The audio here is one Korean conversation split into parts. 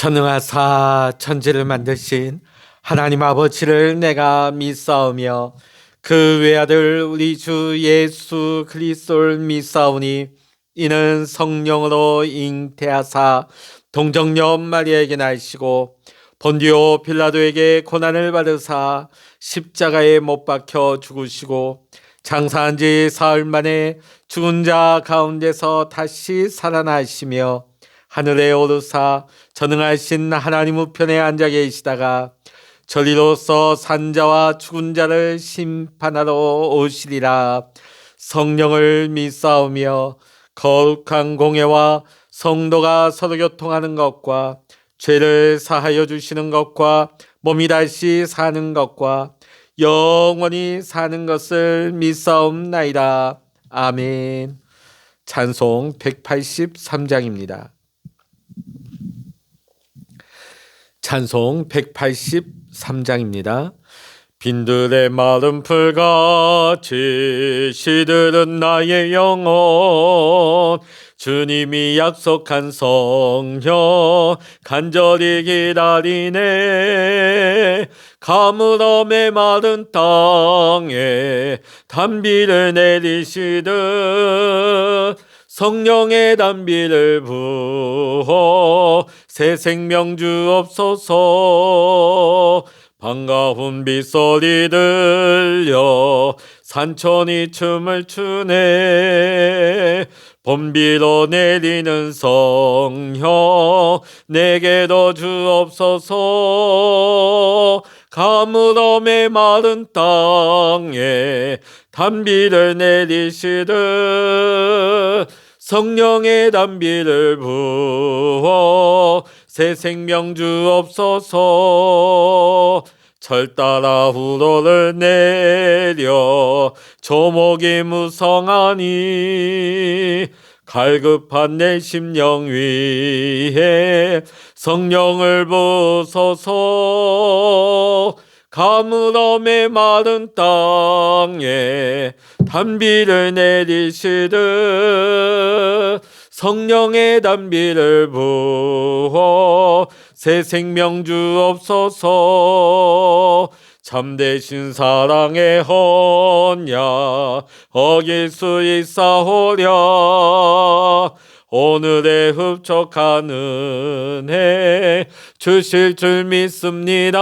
전능하사 천지를 만드신 하나님 아버지를 내가 믿사오며 그 외아들 우리 주 예수 그리스도를 믿사오니 이는 성령으로 잉태하사 동정녀 마리아에게 나시고 본디오 빌라도에게 고난을 받으사 십자가에 못 박혀 죽으시고 장사한 지 사흘 만에 죽은 자 가운데서 다시 살아나시며 하늘에 오르사 전능하신 하나님 우편에 앉아 계시다가 저리로서 산자와 죽은 자를 심판하러 오시리라. 성령을 믿사오며 거룩한 공예와 성도가 서로 교통하는 것과 죄를 사하여 주시는 것과 몸이 다시 사는 것과 영원히 사는 것을 믿사옵나이다. 아멘. 찬송 183장입니다. 찬송 183장입니다. 빈들의 마른 풀같이 시들은 나의 영혼, 주님이 약속한 성령 간절히 기다리네. 가물음의 마른 땅에 단비를 내리시듯 성령의 단비를 부어 새 생명 주옵소서. 반가운 빗소리 들려 산천이 춤을 추네. 봄비로 내리는 성령 내게도 주옵소서. 가물음의 마른 땅에 단비를 내리시듯 성령의 단비를 부어 새 생명 주옵소서. 철 따라 우러를 내려 조목이 무성하니 갈급한 내 심령 위에 성령을 부소서. 가물음의 마른 땅에 단비를 내리시듯 성령의 단비를 부어 새 생명 주옵소서. 참되신 사랑의 언약 어길 수 있사오랴. 오늘의 흡족한 은혜 주실 줄 믿습니다.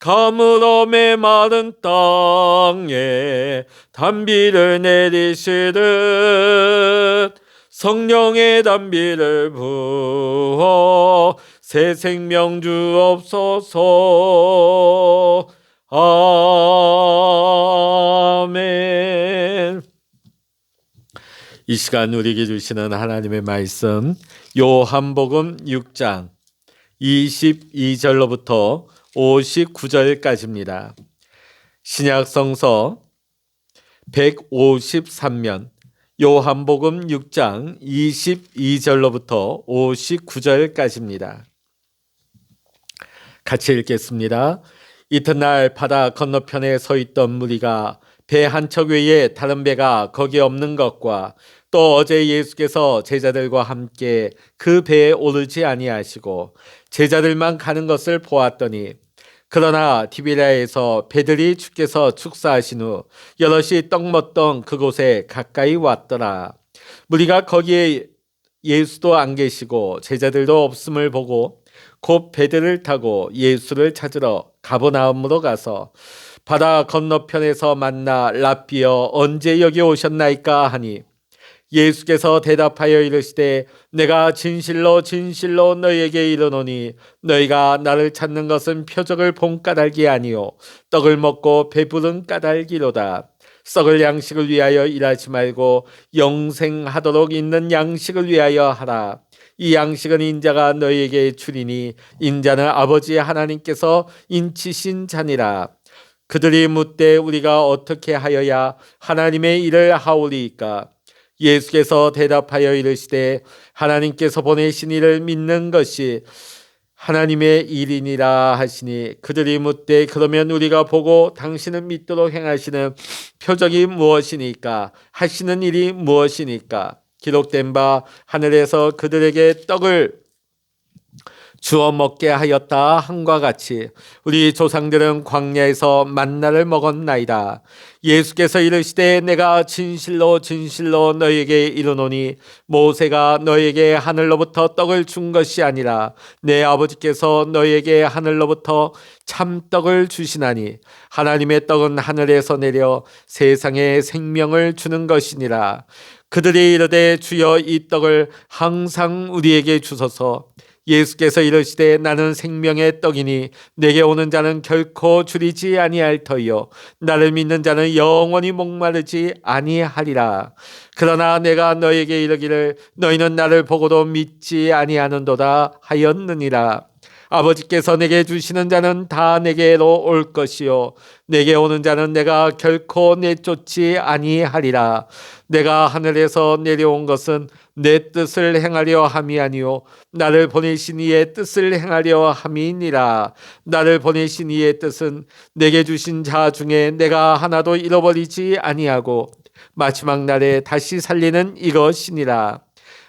가물음의 마른 땅에 단비를 내리시듯 성령의 단비를 부어 새 생명 주옵소서. 아멘. 이 시간 우리에게 주시는 하나님의 말씀 요한복음 6장 22절로부터 59절까지입니다. 신약성서 153면 요한복음 6장 22절로부터 59절까지입니다. 같이 읽겠습니다. 이튿날 바다 건너편에 서 있던 무리가 배 한 척 외에 다른 배가 거기 없는 것과 또 어제 예수께서 제자들과 함께 그 배에 오르지 아니하시고 제자들만 가는 것을 보았더니, 그러나 디비랴에서 배들이 주께서 축사하신 후 여럿이 떡 먹던 그곳에 가까이 왔더라. 무리가 거기에 예수도 안 계시고 제자들도 없음을 보고 곧 배들을 타고 예수를 찾으러 가버나움으로 가서 바다 건너편에서 만나 랍비여 언제 여기 오셨나이까 하니, 예수께서 대답하여 이르시되 내가 진실로 진실로 너희에게 이르노니 너희가 나를 찾는 것은 표적을 본 까닭이 아니요 떡을 먹고 배부른 까닭이로다. 썩을 양식을 위하여 일하지 말고 영생하도록 있는 양식을 위하여 하라. 이 양식은 인자가 너희에게 주리니 인자는 아버지 하나님께서 인치신 자니라. 그들이 묻되 우리가 어떻게 하여야 하나님의 일을 하오리이까? 예수께서 대답하여 이르시되 하나님께서 보내신 이를 믿는 것이 하나님의 일이니라 하시니, 그들이 묻되 그러면 우리가 보고 당신을 믿도록 행하시는 표적이 무엇이니까? 하시는 일이 무엇이니까? 기록된 바 하늘에서 그들에게 떡을 주어 먹게 하였다 함과 같이 우리 조상들은 광야에서 만나를 먹었나이다. 예수께서 이르시되 내가 진실로 진실로 너에게 이르노니 모세가 너에게 하늘로부터 떡을 준 것이 아니라 내 아버지께서 너에게 하늘로부터 참떡을 주시나니 하나님의 떡은 하늘에서 내려 세상에 생명을 주는 것이니라. 그들이 이르되 주여 이 떡을 항상 우리에게 주소서. 예수께서 이르시되 나는 생명의 떡이니 내게 오는 자는 결코 줄이지 아니할 터이요 나를 믿는 자는 영원히 목마르지 아니하리라. 그러나 내가 너에게 이르기를 너희는 나를 보고도 믿지 아니하는도다 하였느니라. 아버지께서 내게 주시는 자는 다 내게로 올 것이요 내게 오는 자는 내가 결코 내쫓지 아니하리라. 내가 하늘에서 내려온 것은 내 뜻을 행하려 함이 아니요 나를 보내신 이의 뜻을 행하려 함이니라. 나를 보내신 이의 뜻은 내게 주신 자 중에 내가 하나도 잃어버리지 아니하고 마지막 날에 다시 살리는 이것이니라.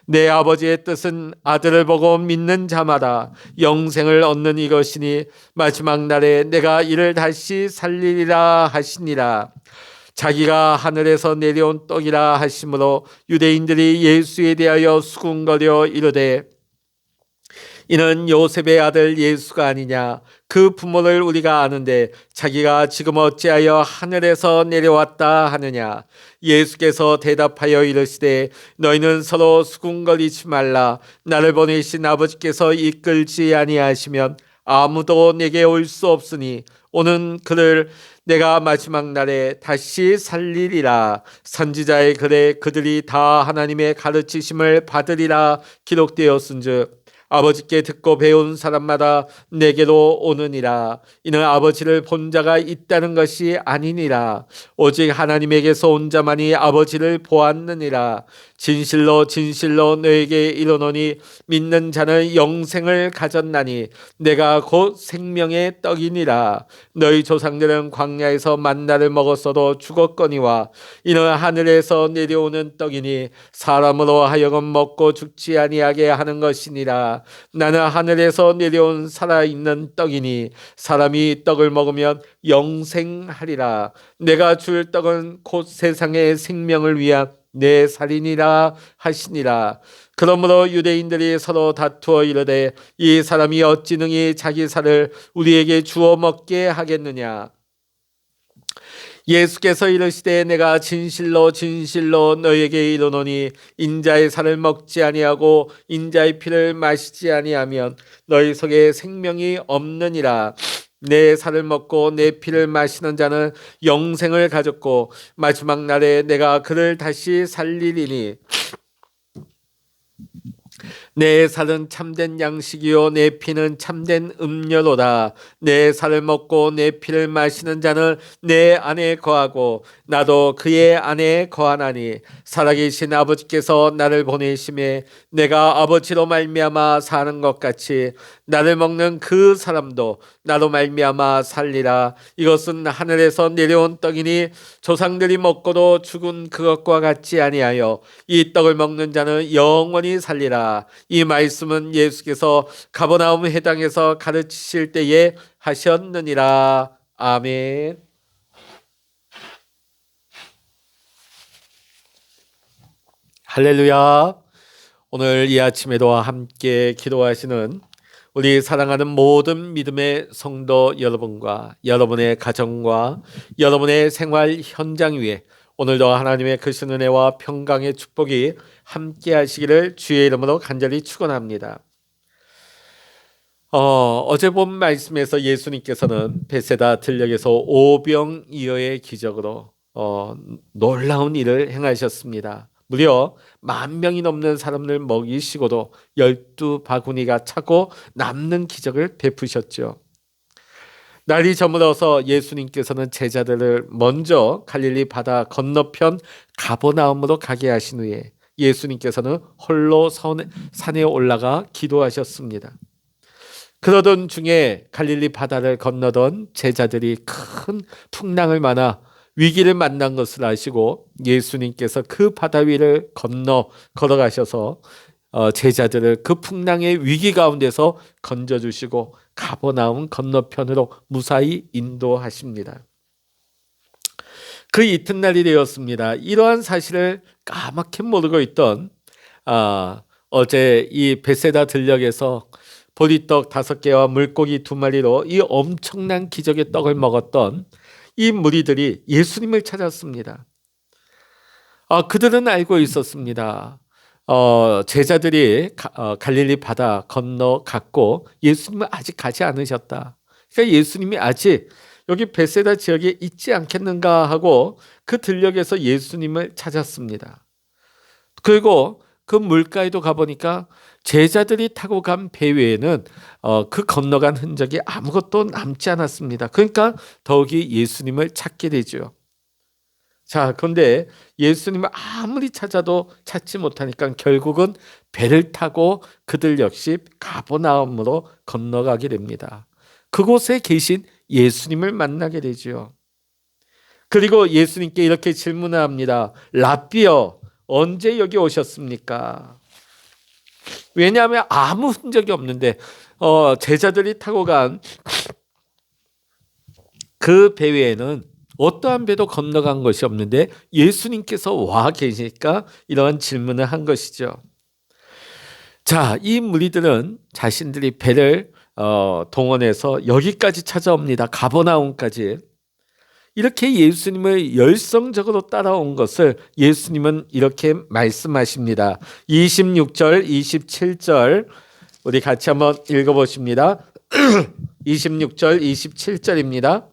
내 아버지의 뜻은 아들을 보고 믿는 자마다 영생을 얻는 이것이니 마지막 날에 내가 이를 다시 살리리라 하시니라. 자기가 하늘에서 내려온 떡이라 하심으로 유대인들이 예수에 대하여 수군거려 이르되 이는 요셉의 아들 예수가 아니냐. 그 부모를 우리가 아는데 자기가 지금 어찌하여 하늘에서 내려왔다 하느냐. 예수께서 대답하여 이르시되 너희는 서로 수군거리지 말라. 나를 보내신 아버지께서 이끌지 아니하시면 아무도 내게 올 수 없으니 오는 그를 내가 마지막 날에 다시 살리리라. 선지자의 글에 그들이 다 하나님의 가르치심을 받으리라 기록되었은즉 아버지께 듣고 배운 사람마다 내게로 오느니라. 이는 아버지를 본 자가 있다는 것이 아니니라. 오직 하나님에게서 온 자만이 아버지를 보았느니라. 진실로 진실로 너에게 이르노니 믿는 자는 영생을 가졌나니 내가 곧 생명의 떡이니라. 너희 조상들은 광야에서 만나를 먹었어도 죽었거니와 이는 하늘에서 내려오는 떡이니 사람으로 하여금 먹고 죽지 아니하게 하는 것이니라. 나는 하늘에서 내려온 살아있는 떡이니 사람이 떡을 먹으면 영생하리라. 내가 줄 떡은 곧 세상의 생명을 위한 내 살이니라 하시니라. 그러므로 유대인들이 서로 다투어 이르되 이 사람이 어찌 능히 자기 살을 우리에게 주어 먹게 하겠느냐. 예수께서 이르시되 내가 진실로 진실로 너에게 이르노니 인자의 살을 먹지 아니하고 인자의 피를 마시지 아니하면 너희 속에 생명이 없느니라. 내 살을 먹고 내 피를 마시는 자는 영생을 가졌고 마지막 날에 내가 그를 다시 살리리니 내 살은 참된 양식이요 내 피는 참된 음료로다. 내 살을 먹고 내 피를 마시는 자는 내 안에 거하고 나도 그의 안에 거하나니 살아계신 아버지께서 나를 보내심에 내가 아버지로 말미암아 사는 것 같이 나를 먹는 그 사람도 나로 말미암아 살리라. 이것은 하늘에서 내려온 떡이니 조상들이 먹고도 죽은 그것과 같지 아니하여 이 떡을 먹는 자는 영원히 살리라. 이 말씀은 예수께서 가버나움 회당에서 가르치실 때에 하셨느니라. 아멘. 할렐루야. 오늘 이 아침에도 함께 기도하시는 우리 사랑하는 모든 믿음의 성도 여러분과 여러분의 가정과 여러분의 생활 현장 위에 오늘도 하나님의 크신 은혜와 평강의 축복이 함께 하시기를 주의 이름으로 간절히 축원합니다. 어제 본 말씀에서 예수님께서는 베세다 들녘에서 오병이어의 기적으로 놀라운 일을 행하셨습니다. 무려 10,000명이 넘는 사람을 먹이시고도 12바구니가 차고 남는 기적을 베푸셨죠. 날이 저물어서 예수님께서는 제자들을 먼저 갈릴리 바다 건너편 가버나움으로 가게 하신 후에 예수님께서는 홀로 산에 올라가 기도하셨습니다. 그러던 중에 갈릴리 바다를 건너던 제자들이 큰 풍랑을 만나 위기를 만난 것을 아시고 예수님께서 그 바다 위를 건너 걸어가셔서 제자들을 그 풍랑의 위기 가운데서 건져주시고 가버나움 건너편으로 무사히 인도하십니다. 그 이튿날이 되었습니다. 이러한 사실을 까맣게 모르고 있던 어제 이 베세다 들녘에서 보리떡 5개와 물고기 2마리로 이 엄청난 기적의 떡을 먹었던 이 무리들이 예수님을 찾았습니다. 그들은 알고 있었습니다. 제자들이 갈릴리 바다 건너갔고 예수님은 아직 가지 않으셨다. 그러니까 예수님이 아직 여기 베세다 지역에 있지 않겠는가 하고 그 들녘에서 예수님을 찾았습니다. 그리고 그 물가에도 가보니까 제자들이 타고 간 배 외에는 그 건너간 흔적이 아무것도 남지 않았습니다. 그러니까 더욱이 예수님을 찾게 되죠. 자, 그런데 예수님을 아무리 찾아도 찾지 못하니까 결국은 배를 타고 그들 역시 가버나움으로 건너가게 됩니다. 그곳에 계신 예수님을 만나게 되죠. 그리고 예수님께 이렇게 질문을 합니다. 라삐여, 언제 여기 오셨습니까? 왜냐하면 아무 흔적이 없는데 제자들이 타고 간 그 배 외에는 어떠한 배도 건너간 것이 없는데 예수님께서 와 계시니까 이러한 질문을 한 것이죠. 자, 이 무리들은 자신들이 배를 동원해서 여기까지 찾아옵니다. 가버나움까지. 이렇게 예수님을 열성적으로 따라온 것을 예수님은 이렇게 말씀하십니다. 26절, 27절 우리 같이 한번 읽어보십니다. 26절, 27절입니다.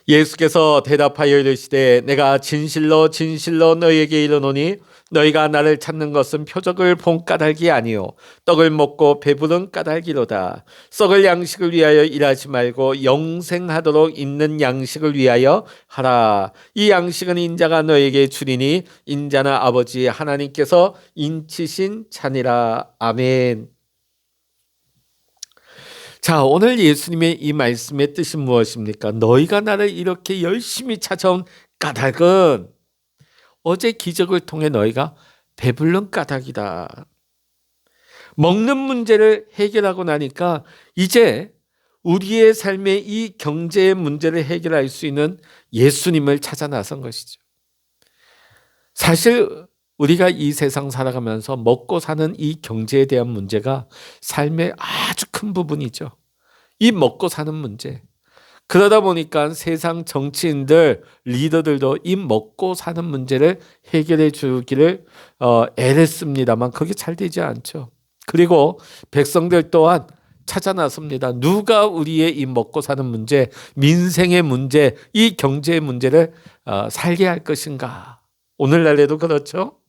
예수께서 대답하여 이르시되 내가 진실로 진실로 너희에게 이르노니 너희가 나를 찾는 것은 표적을 본 까닭이 아니요 떡을 먹고 배부른 까닭이로다. 썩을 양식을 위하여 일하지 말고 영생하도록 있는 양식을 위하여 하라. 이 양식은 인자가 너희에게 주리니 인자는 아버지 하나님께서 인치신 잔이라. 아멘. 자, 오늘 예수님의 이 말씀의 뜻은 무엇입니까? 너희가 나를 이렇게 열심히 찾아온 까닭은 어제 기적을 통해 너희가 배부른 까닭이다. 먹는 문제를 해결하고 나니까 이제 우리의 삶의 이 경제의 문제를 해결할 수 있는 예수님을 찾아 나선 것이죠. 사실 우리가 이 세상 살아가면서 먹고 사는 이 경제에 대한 문제가 삶의 아주 큰 부분이죠. 이 먹고 사는 문제. 그러다 보니까 세상 정치인들, 리더들도 이 먹고 사는 문제를 해결해 주기를 애를 씁니다만 그게 잘 되지 않죠. 그리고 백성들 또한 찾아 나섭니다. 누가 우리의 이 먹고 사는 문제, 민생의 문제, 이 경제의 문제를 살게 할 것인가. 오늘날에도 그렇죠.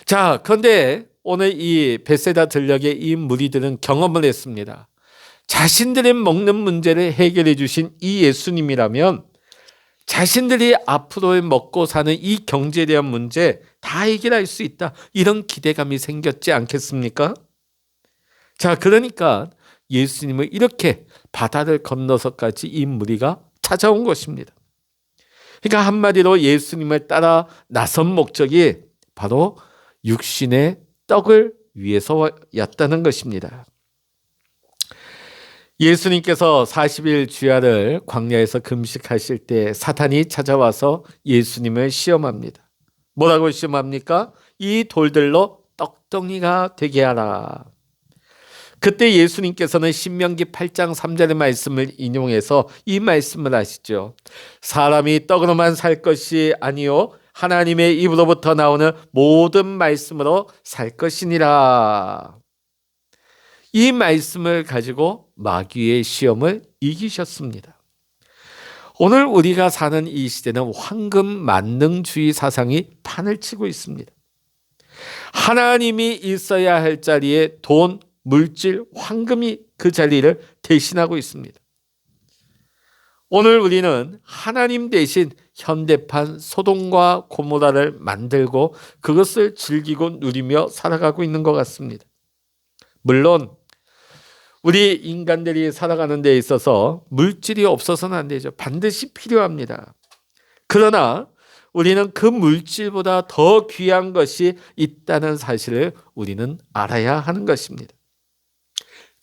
자, 그런데 오늘 이 베세다 들녘의 이 무리들은 경험을 했습니다. 자신들의 먹는 문제를 해결해 주신 이 예수님이라면 자신들이 앞으로 먹고 사는 이 경제에 대한 문제 다 해결할 수 있다. 이런 기대감이 생겼지 않겠습니까? 자, 그러니까 예수님을 이렇게 바다를 건너서까지 이 무리가 찾아온 것입니다. 그러니까 한마디로 예수님을 따라 나선 목적이 바로 육신의 떡을 위해서였다는 것입니다. 예수님께서 40일 주야를 광야에서 금식하실 때 사탄이 찾아와서 예수님을 시험합니다. 뭐라고 시험합니까? 이 돌들로 떡덩이가 되게 하라. 그때 예수님께서는 신명기 8장 3절의 말씀을 인용해서 이 말씀을 하시죠. 사람이 떡으로만 살 것이 아니요 하나님의 입으로부터 나오는 모든 말씀으로 살 것이니라. 이 말씀을 가지고 마귀의 시험을 이기셨습니다. 오늘 우리가 사는 이 시대는 황금 만능주의 사상이 판을 치고 있습니다. 하나님이 있어야 할 자리에 돈, 물질, 황금이 그 자리를 대신하고 있습니다. 오늘 우리는 하나님 대신 현대판 소돔과 고모라를 만들고 그것을 즐기고 누리며 살아가고 있는 것 같습니다. 물론 우리 인간들이 살아가는 데 있어서 물질이 없어서는 안 되죠. 반드시 필요합니다. 그러나 우리는 그 물질보다 더 귀한 것이 있다는 사실을 우리는 알아야 하는 것입니다.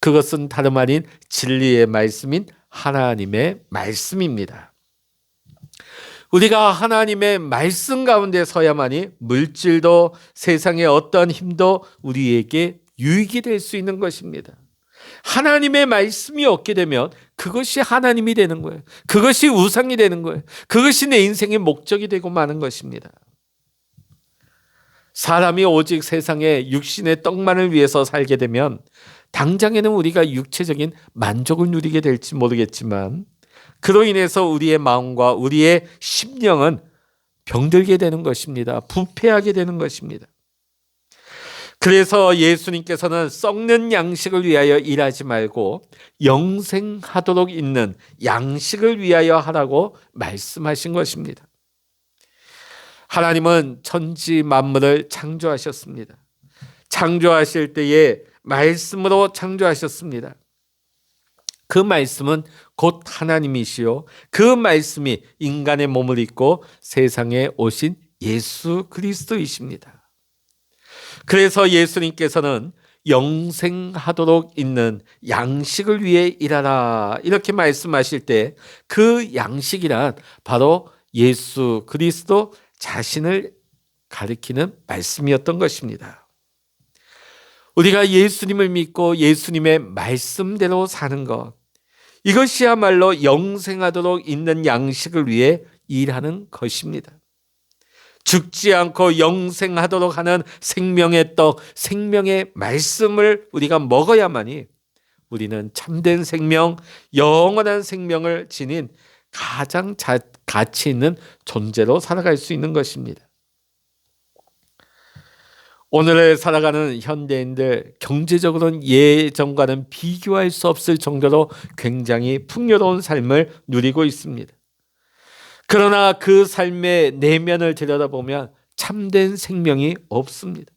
그것은 다름 아닌 진리의 말씀인 하나님의 말씀입니다. 우리가 하나님의 말씀 가운데 서야만이 물질도 세상의 어떤 힘도 우리에게 유익이 될 수 있는 것입니다. 하나님의 말씀이 없게 되면 그것이 하나님이 되는 거예요. 그것이 우상이 되는 거예요. 그것이 내 인생의 목적이 되고 마는 것입니다. 사람이 오직 세상의 육신의 떡만을 위해서 살게 되면 당장에는 우리가 육체적인 만족을 누리게 될지 모르겠지만 그로 인해서 우리의 마음과 우리의 심령은 병들게 되는 것입니다. 부패하게 되는 것입니다. 그래서 예수님께서는 썩는 양식을 위하여 일하지 말고 영생하도록 있는 양식을 위하여 하라고 말씀하신 것입니다. 하나님은 천지 만물을 창조하셨습니다. 창조하실 때에 말씀으로 창조하셨습니다. 그 말씀은 곧 하나님이시요 그 말씀이 인간의 몸을 입고 세상에 오신 예수 그리스도이십니다. 그래서 예수님께서는 영생하도록 있는 양식을 위해 일하라 이렇게 말씀하실 때 그 양식이란 바로 예수 그리스도 자신을 가리키는 말씀이었던 것입니다. 우리가 예수님을 믿고 예수님의 말씀대로 사는 것, 이것이야말로 영생하도록 있는 양식을 위해 일하는 것입니다. 죽지 않고 영생하도록 하는 생명의 떡, 생명의 말씀을 우리가 먹어야만이 우리는 참된 생명, 영원한 생명을 지닌 가장 가치 있는 존재로 살아갈 수 있는 것입니다. 오늘을 살아가는 현대인들 경제적으로는 예전과는 비교할 수 없을 정도로 굉장히 풍요로운 삶을 누리고 있습니다. 그러나 그 삶의 내면을 들여다보면 참된 생명이 없습니다.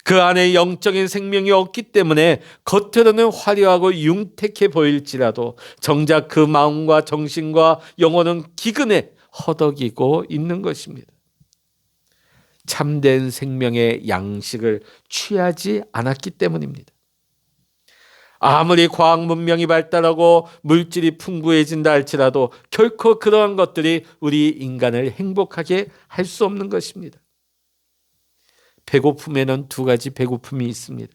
그 안에 영적인 생명이 없기 때문에 겉으로는 화려하고 융택해 보일지라도 정작 그 마음과 정신과 영혼은 기근에 허덕이고 있는 것입니다. 참된 생명의 양식을 취하지 않았기 때문입니다. 아무리 과학 문명이 발달하고 물질이 풍부해진다 할지라도 결코 그러한 것들이 우리 인간을 행복하게 할 수 없는 것입니다. 배고픔에는 두 가지 배고픔이 있습니다.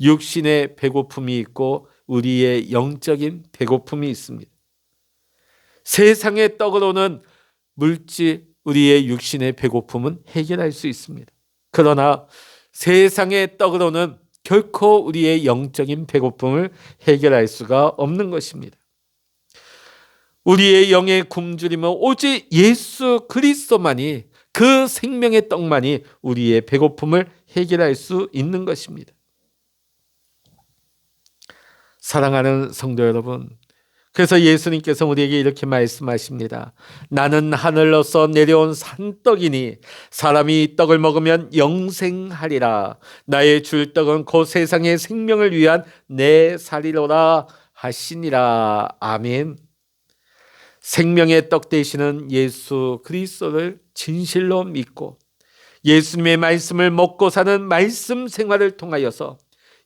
육신의 배고픔이 있고 우리의 영적인 배고픔이 있습니다. 세상의 떡으로는 물질, 우리의 육신의 배고픔은 해결할 수 있습니다. 그러나 세상의 떡으로는 결코 우리의 영적인 배고픔을 해결할 수가 없는 것입니다. 우리의 영의 굶주림은 오직 예수 그리스도만이, 그 생명의 떡만이 우리의 배고픔을 해결할 수 있는 것입니다. 사랑하는 성도 여러분, 그래서 예수님께서 우리에게 이렇게 말씀하십니다. 나는 하늘로서 내려온 산떡이니 사람이 이 떡을 먹으면 영생하리라. 나의 줄 떡은 곧 세상의 생명을 위한 내 살이로라 하시니라. 아멘. 생명의 떡 되시는 예수 그리스도를 진실로 믿고 예수님의 말씀을 먹고 사는 말씀 생활을 통하여서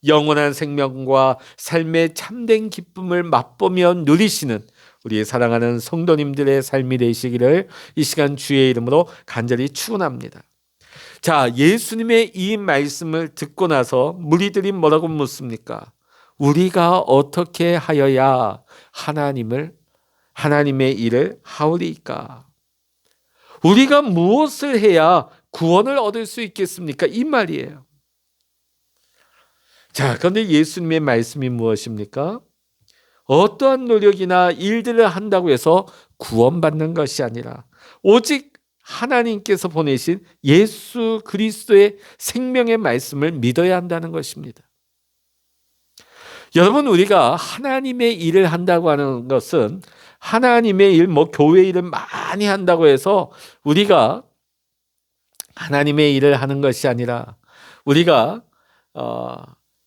영원한 생명과 삶의 참된 기쁨을 맛보며 누리시는 우리의 사랑하는 성도님들의 삶이 되시기를 이 시간 주의 이름으로 간절히 축원합니다. 자, 예수님의 이 말씀을 듣고 나서 무리들이 뭐라고 묻습니까? 우리가 어떻게 하여야 하나님의 일을 하오리까? 우리가 무엇을 해야 구원을 얻을 수 있겠습니까? 이 말이에요. 자, 그런데 예수님의 말씀이 무엇입니까? 어떠한 노력이나 일들을 한다고 해서 구원받는 것이 아니라 오직 하나님께서 보내신 예수 그리스도의 생명의 말씀을 믿어야 한다는 것입니다. 여러분, 우리가 하나님의 일을 한다고 하는 것은 하나님의 일, 교회 일을 많이 한다고 해서 우리가 하나님의 일을 하는 것이 아니라 우리가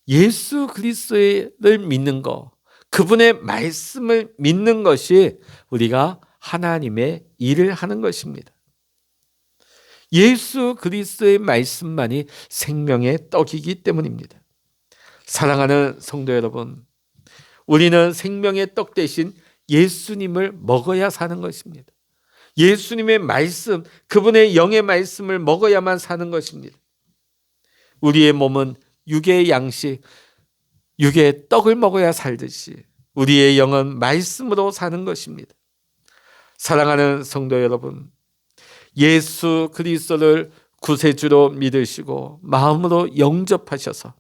예수 그리스도를 믿는 것, 그분의 말씀을 믿는 것이 우리가 하나님의 일을 하는 것입니다. 예수 그리스도의 말씀만이 생명의 떡이기 때문입니다. 사랑하는 성도 여러분, 우리는 생명의 떡 대신 예수님을 먹어야 사는 것입니다. 예수님의 말씀, 그분의 영의 말씀을 먹어야만 사는 것입니다. 우리의 몸은 육의 양식, 육의 떡을 먹어야 살듯이 우리의 영은 말씀으로 사는 것입니다. 사랑하는 성도 여러분, 예수 그리스도를 구세주로 믿으시고 마음으로 영접하셔서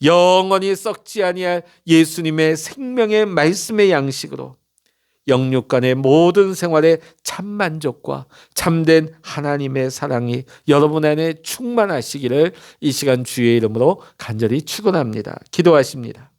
영원히 썩지 아니할 예수님의 생명의 말씀의 양식으로 영육간의 모든 생활에 참 만족과 참된 하나님의 사랑이 여러분 안에 충만하시기를 이 시간 주의 이름으로 간절히 축원합니다. 기도하십니다.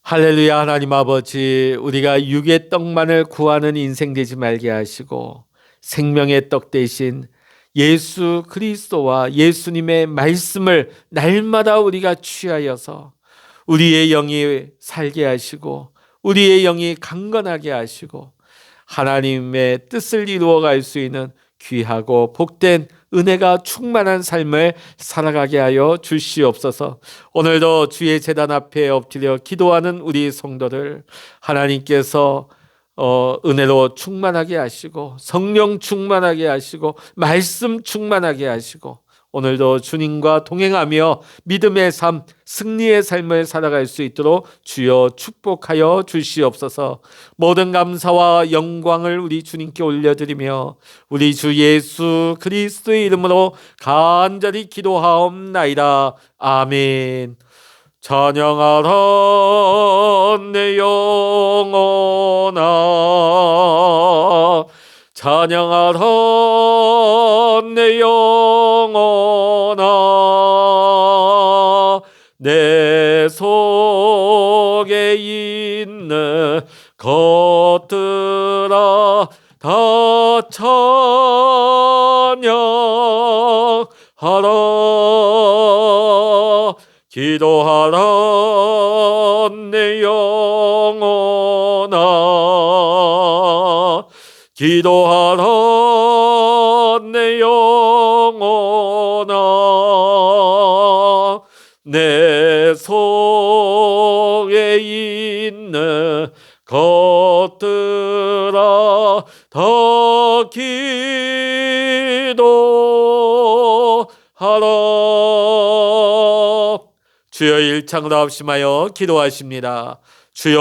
할렐루야. 하나님 아버지, 우리가 육의 떡만을 구하는 인생 되지 말게 하시고 생명의 떡 대신 예수 그리스도와 예수님의 말씀을 날마다 우리가 취하여서 우리의 영이 살게 하시고 우리의 영이 강건하게 하시고 하나님의 뜻을 이루어갈 수 있는 귀하고 복된 은혜가 충만한 삶을 살아가게 하여 주시옵소서. 오늘도 주의 제단 앞에 엎드려 기도하는 우리 성도들 하나님께서 은혜로 충만하게 하시고 성령 충만하게 하시고 말씀 충만하게 하시고 오늘도 주님과 동행하며 믿음의 삶, 승리의 삶을 살아갈 수 있도록 주여 축복하여 주시옵소서. 모든 감사와 영광을 우리 주님께 올려드리며 우리 주 예수 그리스도의 이름으로 간절히 기도하옵나이다. 아멘. 찬양하라 내 영혼아, 찬양하라 내 영혼아, 내 속에 있는 것들아 다 찬양하라. 기도하라 내 영혼아, 기도하라 내 영혼아, 내 속에 있는 것들아 다 기도하라. 주여 일창으로 합심하여 기도하십니다. 주여